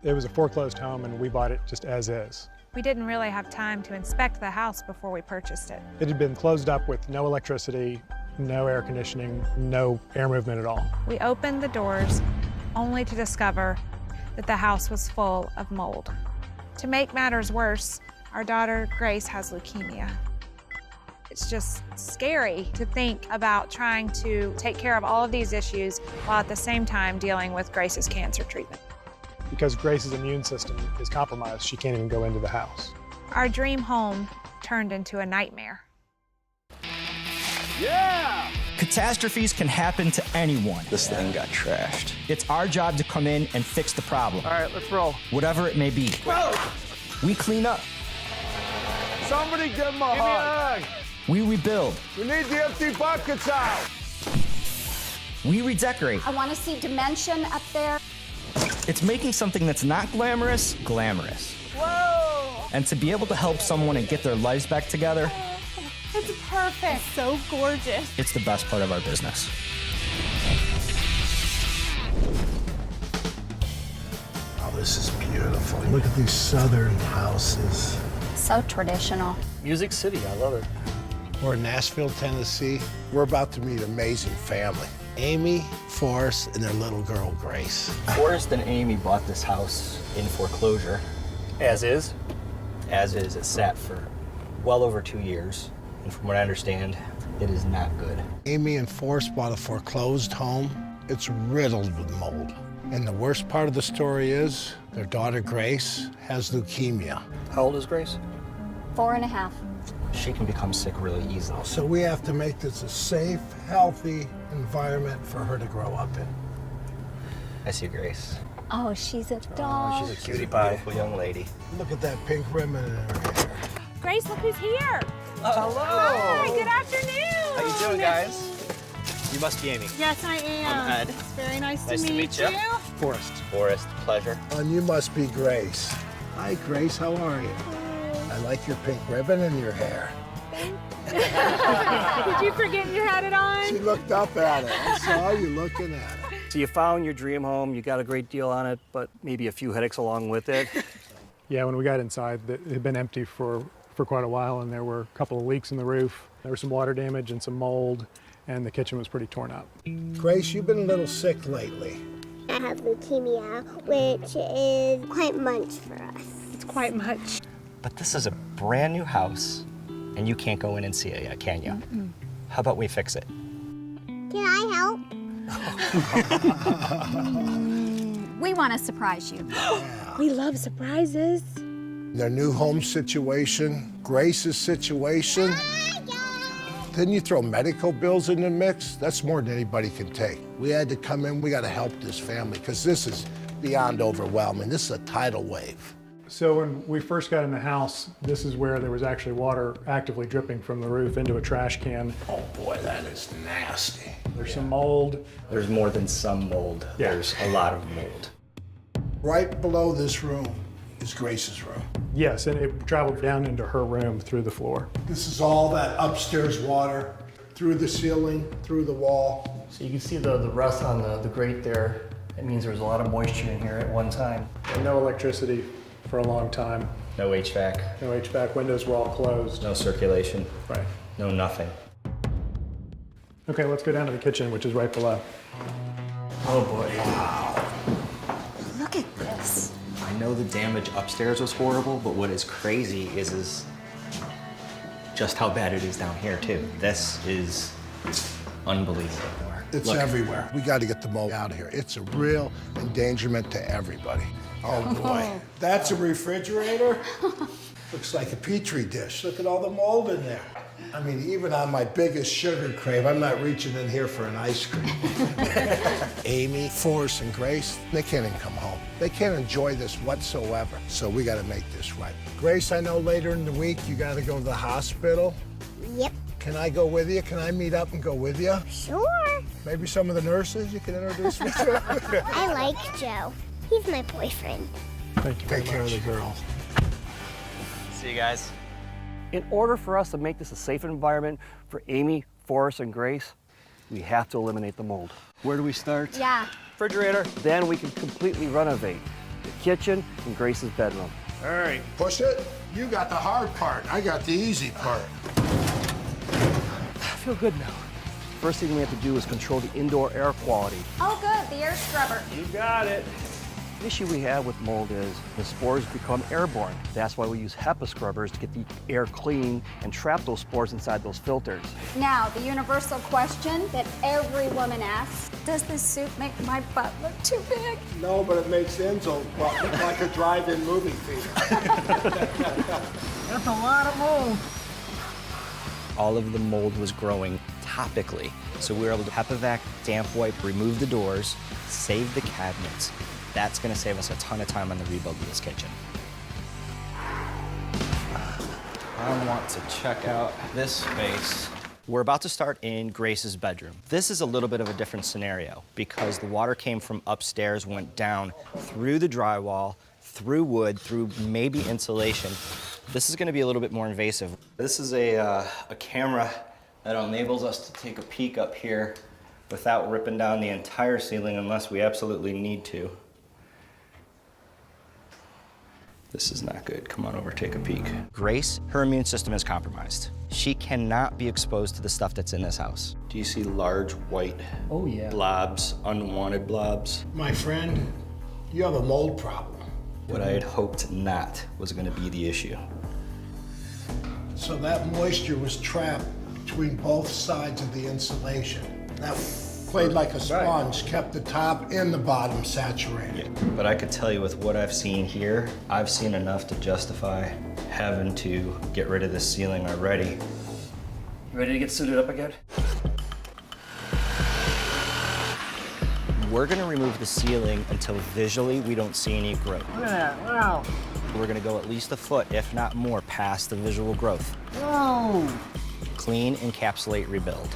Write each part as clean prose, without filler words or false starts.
It was a foreclosed home, and we bought it just as is. We didn't really have time to inspect the house before we purchased it. It had been closed up with no electricity, no air conditioning, no air movement at all. We opened the doors only to discover that the house was full of mold. To make matters worse, our daughter Grace has leukemia. It's just scary to think about trying to take care of all of these issues while at the same time dealing with Grace's cancer treatment. Because Grace's immune system is compromised, she can't even go into the house. Our dream home turned into a nightmare. Yeah! Catastrophes can happen to anyone. This thing got trashed. It's our job to come in and fix the problem. All right, let's roll. Whatever it may be. Whoa! We clean up. Somebody give him a hug. We rebuild. We need the empty buckets out. We redecorate. I want to see dimension up there. It's making something that's not glamorous, glamorous. Whoa! And to be able to help someone and get their lives back together, It's perfect. So gorgeous. it's the best part of our business. Oh, this is beautiful. Look at these southern houses. So traditional. Music City, I love it. We're in Nashville, Tennessee. We're about to meet an amazing family. Amy, Forrest, and their little girl, Grace. Forrest and Amy bought this house in foreclosure. As is? As is. It sat for well over 2 years. And from what I understand, it is not good. Amy and Forrest bought a foreclosed home. It's riddled with mold. And the worst part of the story is their daughter, Grace, has leukemia. How old is Grace? 4.5. She can become sick really easily. So we have to make this a safe, healthy environment for her to grow up in. I see Grace. Oh, she's a doll. She's a cutie pie. Beautiful young lady. Look at that pink ribbon in her hair. Grace, look who's here. Hello. Hi, good afternoon. How you doing, guys? You must be Amy. Yes, I am. I'm Ed. It's very nice Nice to meet you. Forrest. Forrest, pleasure. And you must be Grace. Hi, Grace. How are you? I like your pink ribbon and your hair. Did you forget you had it on? She looked up at it. I saw you looking at it. So you found your dream home, you got a great deal on it, but maybe a few headaches along with it. Yeah, when we got inside, it had been empty for quite a while, and there were a couple of leaks in the roof. There was some water damage and some mold, and the kitchen was pretty torn up. Grace, you've been a little sick lately. I have leukemia, which is quite much for us. It's quite much. But this is a brand new house, and you can't go in and see it yet, can you? How about we fix it? Can I help? We want to surprise you. We love surprises. Their new home situation, Grace's situation. Then you throw medical bills in the mix, that's more than anybody can take. We had to come in, we got to help this family, because this is beyond overwhelming. This is a tidal wave. So when we first got in the house, this is where there was actually water actively dripping from the roof into a trash can. Oh boy, that is nasty. There's some mold. There's more than some mold. Yeah. There's a lot of mold. Right below this room is Grace's room. Yes, and it traveled down into her room through the floor. This is all that upstairs water, through the ceiling, through the wall. So you can see the rust on the grate there. It means there was a lot of moisture in here at one time. And no electricity for a long time. No HVAC, No HVAC, windows were all closed. no circulation, Right. no nothing. Okay, let's go down to the kitchen, which is right below. Oh boy. Look at this. I know the damage upstairs was horrible, but what is crazy is just how bad it is down here too. This is unbelievable. It's Look. everywhere. We got to get the mold out of here. It's a real endangerment to everybody. Oh boy. That's a refrigerator? Looks like a petri dish. Look at all the mold in there. I mean, even on my biggest sugar crave, I'm not reaching in here for an ice cream. Amy, Forrest, and Grace, they can't even come home. They can't enjoy this whatsoever. So we got to make this right. Grace, I know later in the week you got to go to the hospital. Yep. Can I go with you? Can I meet up and go with you? Sure. Maybe some of the nurses you can introduce me to? I like Joe. He's my boyfriend. Thank you very Take care of much. the girls. See you guys. In order for us to make this a safe environment for Amy, Forrest, and Grace, we have to eliminate the mold. Where do we start? Yeah. Refrigerator. Then we can completely renovate. the kitchen and Grace's bedroom. All right. Push it. You got the hard part. I got the easy part. I feel good now. First thing we have to do is control the indoor air quality. Oh, good, the air scrubber. You got it. The issue we have with mold is the spores become airborne. That's why we use HEPA scrubbers to get the air clean and trap those spores inside those filters. Now, the universal question that every woman asks, does this suit make my butt look too big? No, but it makes Enzo look like a drive-in movie theater. That's a lot of mold. All of the mold was growing topically. So we were able to HEPA-vac, damp wipe, remove the doors, save the cabinets. That's gonna save us a ton of time on the rebuild of this kitchen. I want to check out this space. We're about to start in Grace's bedroom. This is a little bit of a different scenario because the water came from upstairs, went down through the drywall, through wood, through maybe insulation. This is gonna be a little bit more invasive. This is a camera that enables us to take a peek up here without ripping down the entire ceiling unless we absolutely need to. This is not good. Come on over, take a peek. Grace, her immune system is compromised. She cannot be exposed to the stuff that's in this house. Do you see large white blobs, unwanted blobs? My friend, you have a mold problem. What I had hoped not was gonna be the issue. So that moisture was trapped between both sides of the insulation. That played like a sponge, kept the top and the bottom saturated. But I could tell you with what I've seen here, I've seen enough to justify having to get rid of this ceiling already. You ready to get suited up again? We're gonna remove the ceiling until visually we don't see any growth. Look at that, wow. We're gonna go at least a foot, if not more, past the visual growth. Whoa. Clean, encapsulate, rebuild.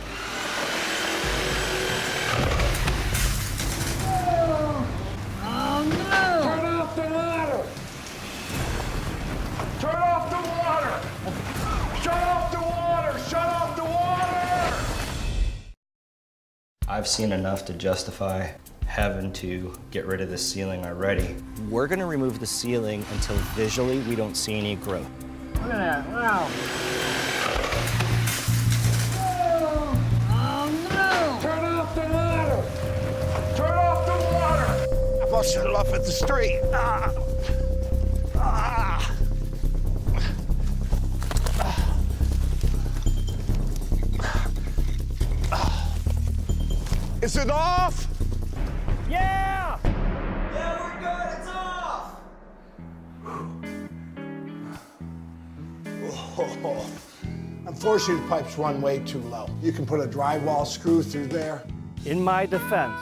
Turn off the water. Turn off the water. Shut off the water. Shut off the water. I've seen enough to justify having to get rid of this ceiling already. We're gonna remove the ceiling until visually we don't see any growth. Look at that, wow. Turn off the water. Turn off the water. I must shut it off at the street. Is it off? Yeah! Unfortunately, the pipes run way too low. You can put a drywall screw through there. In my defense,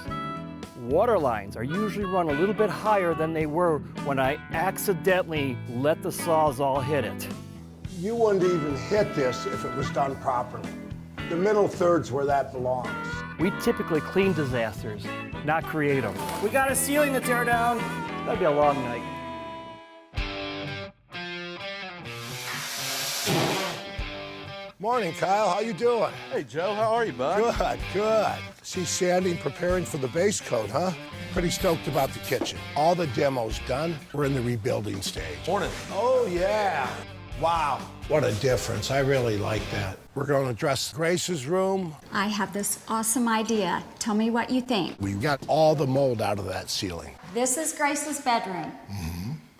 water lines are usually run a little bit higher than they were when I accidentally let the Sawzall hit it. You wouldn't even hit this if it was done properly. The middle third's where that belongs. We typically clean disasters, not create them. We got a ceiling to tear down. That'd be a long night. Morning, Kyle. How you doing? Hey, Joe. How are you, bud? Good, good. See Sandy preparing for the base coat, huh? Pretty stoked about the kitchen. All the demos done. We're in the rebuilding stage. Morning. Oh, yeah. Wow. What a difference. I really like that. We're going to dress Grace's room. I have this awesome idea. Tell me what you think. We got all the mold out of that ceiling. This is Grace's bedroom.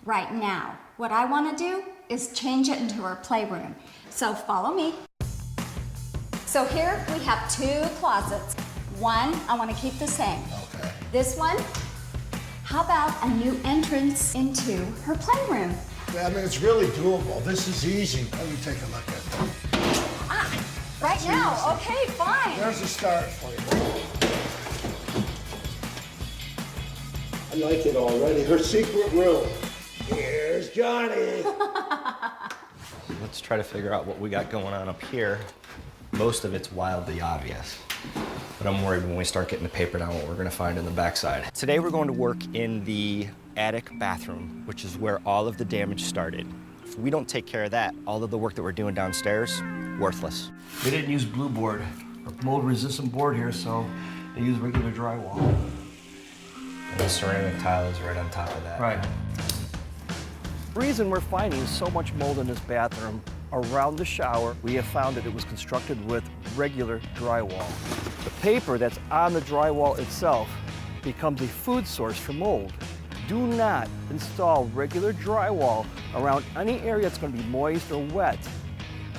Right now, what I want to do is change it into her playroom. So follow me. So here we have 2 closets. One, I want to keep the same. Okay. This one, how about a new entrance into her playroom? I mean, it's really doable. This is easy. Let me take a look at that. Right now, okay, fine. There's a start for you. I like it already. Her secret room. Here's Johnny. Let's try to figure out what we got going on up here. Most of it's wildly obvious, but I'm worried when we start getting the paper down what we're gonna find in the backside. Today we're going to work in the attic bathroom, which is where all of the damage started. If we don't take care of that, all of the work that we're doing downstairs, worthless. They didn't use blue board, or mold resistant board here, so they used regular drywall. The ceramic tile is right on top of that. Right. The reason we're finding so much mold in this bathroom around the shower, we have found that it was constructed with regular drywall. The paper that's on the drywall itself becomes a food source for mold. Do not install regular drywall around any area that's going to be moist or wet.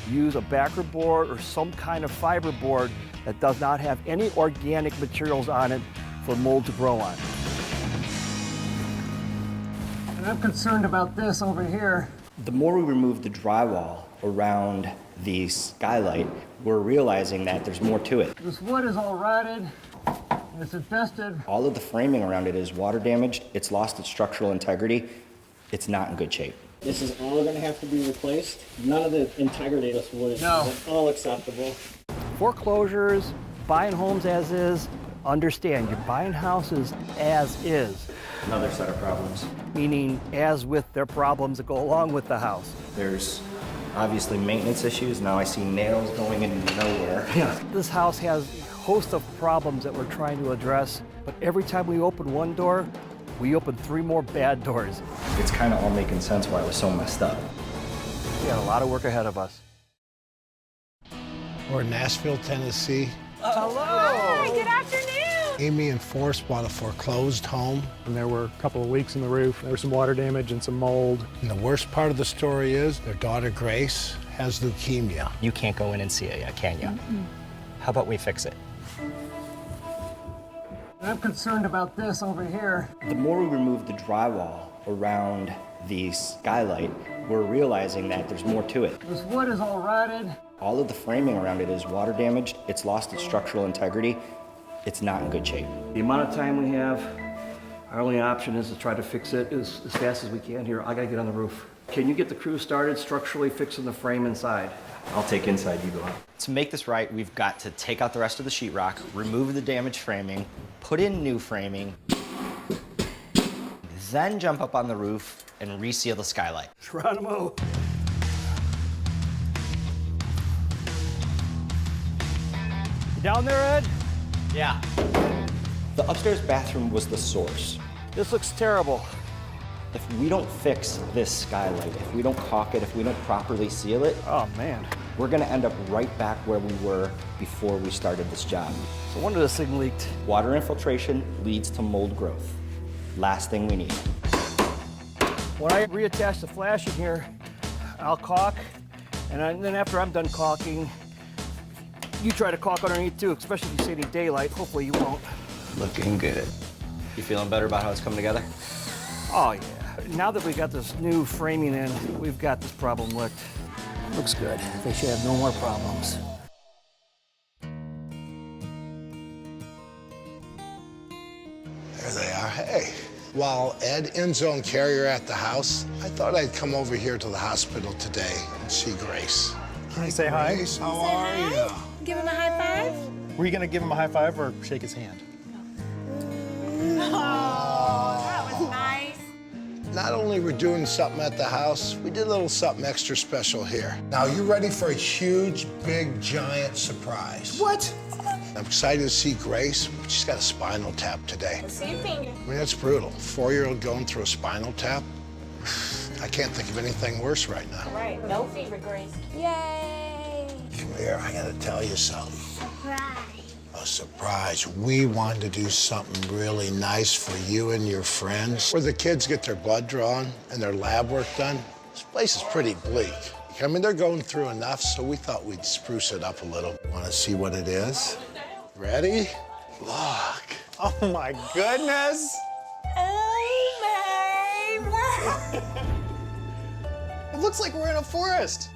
Use a backer board or some kind of fiber board that does not have any organic materials on it for mold to grow on. And I'm concerned about this over here. The more we remove the drywall around the skylight, we're realizing that there's more to it. This wood is all rotted, it's infested. All of the framing around it is water damaged, it's lost its structural integrity, it's not in good shape. This is all going to have to be replaced. None of the integrity of this wood is at all acceptable. Foreclosures, buying homes as is, understand you're buying houses as is. Another set of problems. Meaning as with their problems that go along with the house. There's obviously maintenance issues. Now I see nails going into nowhere. This house has a host of problems that we're trying to address, but every time we open one door, we open 3 more bad doors. It's kind of all making sense why it was so messed up. We got a lot of work ahead of us. We're in Nashville, Tennessee. Hi, good afternoon. Amy and Forrest bought a foreclosed home. And there were a couple of leaks in the roof. There was some water damage and some mold. And the worst part of the story is their daughter, Grace, has leukemia. You can't go in and see it yet, can you? How about we fix it? I'm concerned about this over here. The more we remove the drywall around the skylight, we're realizing that there's more to it. This wood is all rotted. All of the framing around it is water damaged, it's lost its structural integrity, it's not in good shape. The amount of time we have, our only option is to try to fix it as fast as we can here. I gotta get on the roof. Can you get the crew started structurally fixing the frame inside? I'll take inside, you go out. To make this right, we've got to take out the rest of the sheetrock, remove the damaged framing, put in new framing, then jump up on the roof and reseal the skylight. Geronimo. You down there, Ed? Yeah. The upstairs bathroom was the source. This looks terrible. If we don't fix this skylight, if we don't caulk it, if we don't properly seal it, oh man, we're gonna end up right back where we were before we started this job. So when did this thing leaked? Water infiltration leads to mold growth. Last thing we need. When I reattach the flashing here, I'll caulk, and then after I'm done caulking, you try to caulk underneath too, especially if you see any daylight. Hopefully you won't. Looking good. You feeling better about how it's coming together? Oh yeah. Now that we got this new framing in, we've got this problem licked. Looks good. They should have no more problems. There they are. Hey. While Ed ends on carrier at the house, I thought I'd come over here to the hospital today and see Grace. Can you say hi? Grace, how are you? Give him a high five. Were you going to give him a high five or shake his hand? Oh, that was nice. Not only we're doing something at the house, we did a little something extra special here. Now, you ready for a huge, big, giant surprise? What? I'm excited to see Grace. She's got a spinal tap today. Same finger. I mean, that's brutal. 4-year-old going through a spinal tap. I can't think of anything worse right now. Right, no fever, Grace. Yay! Come here, I gotta tell you something. Surprise. A surprise. We wanted to do something really nice for you and your friends, where the kids get their blood drawn and their lab work done. This place is pretty bleak. I mean, they're going through enough, so we thought we'd spruce it up a little. Want to see what it is? Ready? Look. Oh my goodness! Oh my It looks like we're in a forest.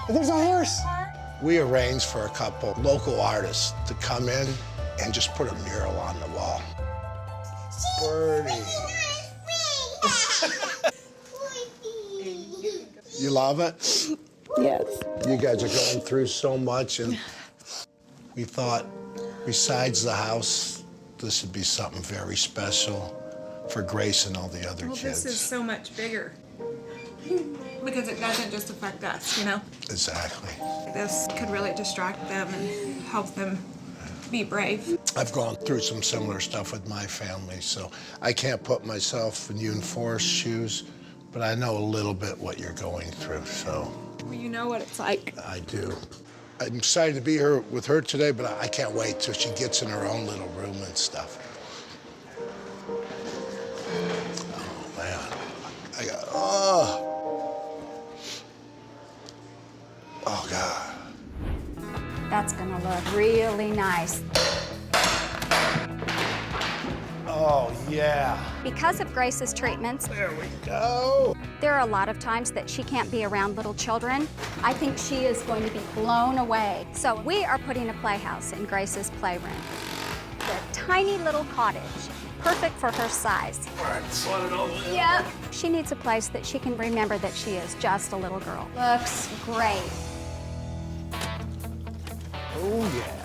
There's a horse. We arranged for a couple local artists to come in and just put a mural on the wall. Birdie. You love it? Yes. You guys are going through so much, and we thought, besides the house, this would be something very special for Grace and all the other kids. This is so much bigger because it doesn't just affect us, you know? Exactly. This could really distract them and help them Be brave. I've gone through some similar stuff with my family, so I can't put myself in you and Forrest's shoes, but I know a little bit what you're going through, so. Well, you know what it's like. I do. I'm excited to be here with her today, but I can't wait till she gets in her own little room and stuff. Oh, man. Oh, God. That's gonna look really nice. Oh, yeah. Because of Grace's treatments, There we go. there are a lot of times that she can't be around little children. I think she is going to be blown away. So we are putting a playhouse in Grace's playroom. A tiny little cottage, perfect for her size. All right, slide it over. Yep. She needs a place that she can remember that she is just a little girl. Looks great. Oh, yeah.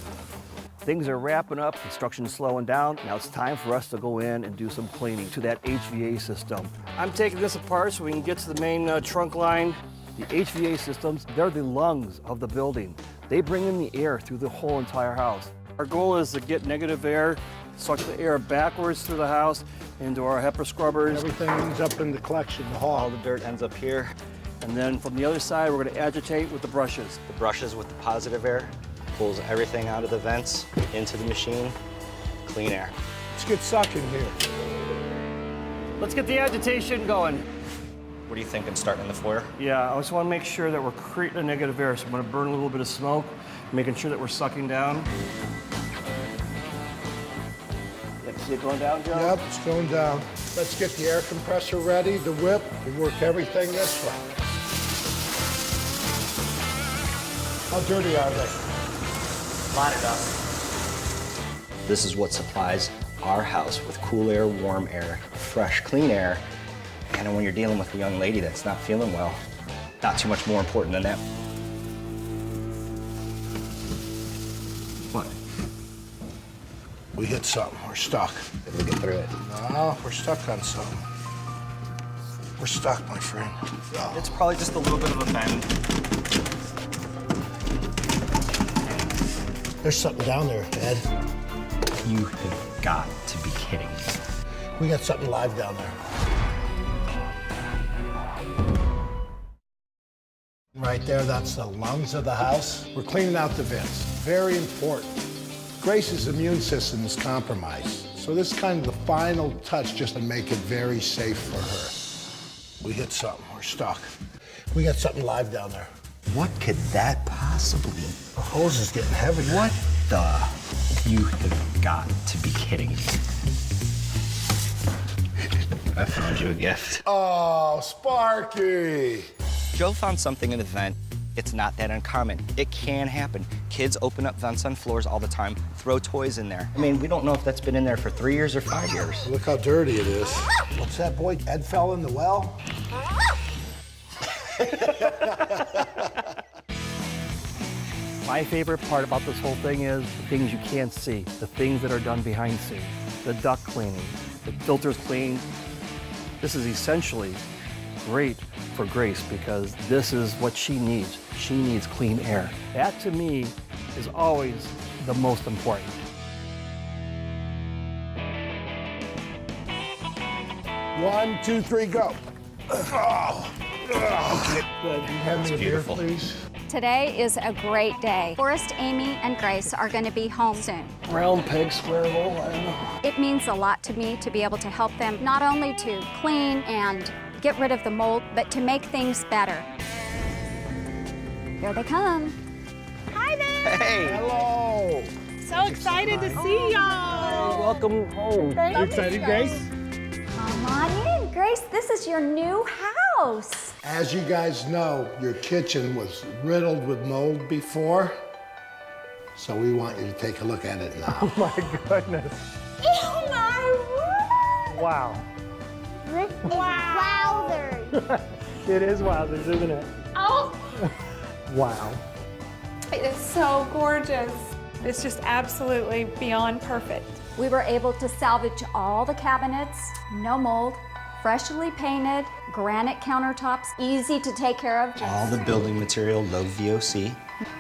Things are wrapping up, construction's slowing down. Now it's time for us to go in and do some cleaning to that HVA system. I'm taking this apart so we can get to the main trunk line. The HVA systems, they're the lungs of the building. They bring in the air through the whole entire house. Our goal is to get negative air, suck the air backwards through the house into our HEPA scrubbers. Everything ends up in the collection, the All hall. the dirt ends up here. And then from the other side, we're going to agitate with the brushes. The brushes with the positive air pulls everything out of the vents into the machine. Clean air. Let's get sucking here. Let's get the agitation going. What are you thinking, starting in the foyer? Yeah, I just want to make sure that we're creating a negative air. So I'm going to burn a little bit of smoke, making sure that we're sucking down. You see it going down, Joe? Yep, it's going down. Let's get the air compressor ready, the whip, and work everything this way. How dirty are they? Line it up. This is what supplies our house with cool air, warm air, fresh, clean air. And when you're dealing with a young lady that's not feeling well, not too much more important than that. What? We hit something. We're stuck. Did we get through it? No, we're stuck on something. We're stuck, my friend. Oh. It's probably just a little bit of a bend. There's something down there, Ed. You have got to be kidding me. We got something live down there. Right there, that's the lungs of the house. We're cleaning out the vents. Very important. Grace's immune system is compromised, so this is kind of the final touch just to make it very safe for her. We hit something. We're stuck. We got something live down there. What could that possibly be? The hose is getting heavy. What the? You have got to be kidding me. I found you a gift. Oh, Sparky! Joe found something in the vent. It's not that uncommon. It can happen. Kids open up vents on floors all the time, throw toys in there. I mean, we don't know if that's been in there for 3 years or 5 years. Look how dirty it is. What's that, boy? Ed fell in the well? My favorite part about this whole thing is the things you can't see, the things that are done behind the scenes. The duct cleaning, the filters cleaned. This is essentially great for Grace because this is what she needs. She needs clean air. That to me is always the most important. One, two, three, go. Oh. Okay. Good. Hand me a beer, please. Today is a great day. Forrest, Amy, and Grace are going to be home soon. Round peg, square hole, I don't know. It means a lot to me to be able to help them not only to clean and get rid of the mold, but to make things better. Here they come. Hi there. Hey! Hello. So excited to see y'all. Welcome home. You excited, Grace? Come on in, Grace. This is your new house. As you guys know, your kitchen was riddled with mold before, so we want you to take a look at it now. Oh my goodness. Oh my word. Wow. Wowzers. It is Wowzers, isn't it? Oh, Wow. it is so gorgeous. It's just absolutely beyond perfect. We were able to salvage all the cabinets, no mold, freshly painted, granite countertops, easy to take care of. All the building material, low VOC.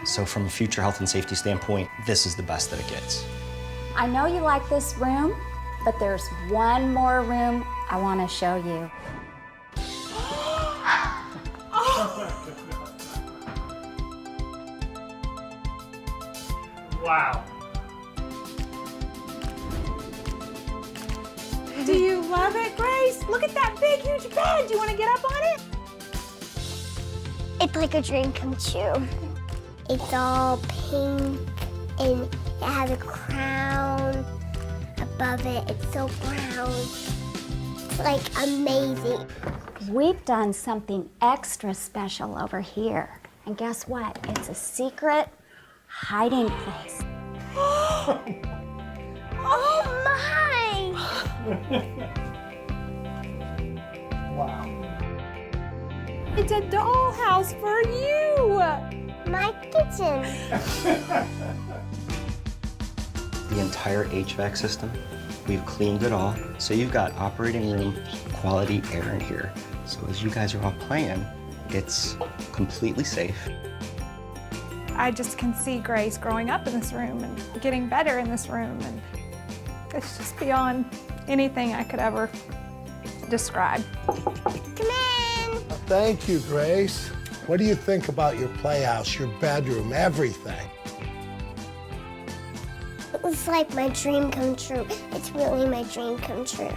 So from a future health and safety standpoint, this is the best that it gets. I know you like this room, but there's one more room I want to show you. Wow. Do you love it, Grace? Look at that big, huge bed. Do you want to get up on it? It's like a dream come true. It's all pink and it has a crown above it. It's so brown. It's like amazing. We've done something extra special over here. And guess what? It's a secret hiding place. Oh my! Wow. It's a dollhouse for you. My kitchen. The entire HVAC system, we've cleaned it all. So you've got operating room quality air in here. So as you guys are all playing, it's completely safe. I just can see Grace growing up in this room and getting better in this room. And it's just beyond anything I could ever describe. Come in. Thank you, Grace. What do you think about your playhouse, your bedroom, everything? It's like my dream come true. It's really my dream come true.